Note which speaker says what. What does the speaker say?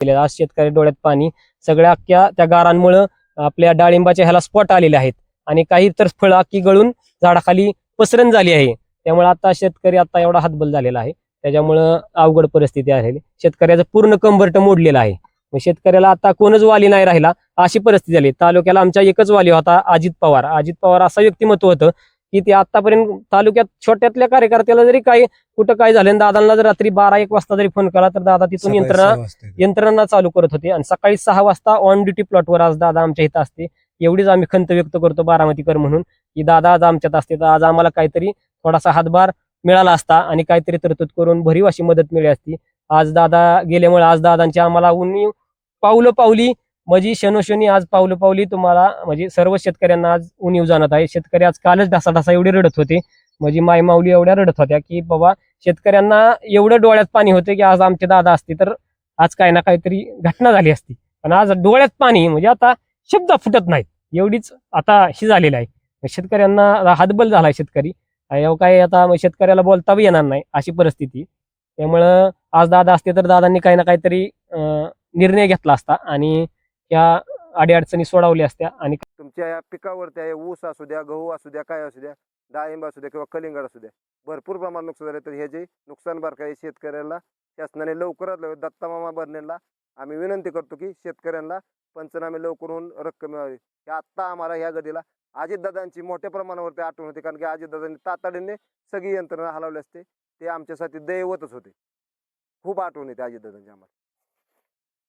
Speaker 1: आज शेतकरी डोळ्यात पाणी, सगळ्या अख्ख्या त्या गारांमुळं आपल्या डाळिंबाच्या ह्याला स्पॉट आलेले आहेत आणि काही तर फळं अख्खी गळून झाडाखाली पसरण झाली आहे. त्यामुळे आता शेतकरी आता एवढा हातबल झालेला आहे, त्याच्यामुळं अवघड परिस्थिती आहे. शेतकऱ्याचं पूर्ण कंबरट मोडलेलं आहे. शेतकऱ्याला आता कोणच वाली नाही राहिला अशी परिस्थिती झाली. तालुक्याला आमच्या एकच वाली होता, अजित पवार. अजित पवार असं व्यक्तिमत्व होतं की ते आतापर्यंत तालुक्यात छोट्यातल्या कार्यकर्त्याला जरी काय कुठं काय झालं, दादांना जर रात्री 12-1 वाजता जरी फोन केला तर दादा तिथून यंत्रणा चालू करत होते आणि सकाळी 6 वाजता ऑन ड्युटी प्लॉटवर आज दादा आमच्या इथं असते. एवढीच आम्ही खंत व्यक्त करतो बारामतीकर म्हणून की दादा आज आमच्यात असते, तर आज आम्हाला काहीतरी थोडासा हातभार मिळाला असता आणि काहीतरी तरतूद करून भरीव अशी मदत मिळाली असती. आज दादा गेल्यामुळे आज दादांची आम्हाला उणीव पावलं पावली म्हणजे शनोशनी आज पावलं पावली तुम्हाला म्हणजे सर्व शेतकऱ्यांना आज उणीव जाणत आहे. शेतकरी आज कालच ढासा एवढे रडत होते, म्हणजे माय माऊली एवढ्या रडत होत्या की बाबा शेतकऱ्यांना एवढं डोळ्यात पाणी होते की आज आमचे दादा असते तर आज काही ना काहीतरी घटना झाली असती. पण आज डोळ्यात पाणी म्हणजे आता शब्द फुटत नाहीत, एवढीच आता ही झालेली आहे. शेतकऱ्यांना हातबल झालाय शेतकरी. काय आता शेतकऱ्याला बोलता बी येणार नाही अशी परिस्थिती. त्यामुळं आज दादा असते तर दादांनी काही ना काहीतरी निर्णय घेतला असता आणि त्या अडीअडचणी सोडवल्या असत्या. आणि
Speaker 2: तुमच्या या पिकावरती आहे, ऊस असू द्या, गहू असू द्या, काय असू द्या, डाळिंब असू द्या किंवा कलिंगड असू द्या, भरपूर प्रमाणात नुकसान झाले. तर हे जे नुकसान भरपाई शेतकऱ्याला शासनाने लवकरात लवकर दत्ता मामा बर्नेला आम्ही विनंती करतो की शेतकऱ्यांना पंचनामे लवकर होऊन रक्कम मिळावी. हे आत्ता आम्हाला ह्या घडीला अजितदादांची मोठ्या प्रमाणावरती आठवण होते, कारण की अजितदादांनी तातडीने सगळी यंत्रणा हलवली असते. ते आमच्यासाठी दैवतच होते. खूप आठवण येते अजितदादांची आम्हाला.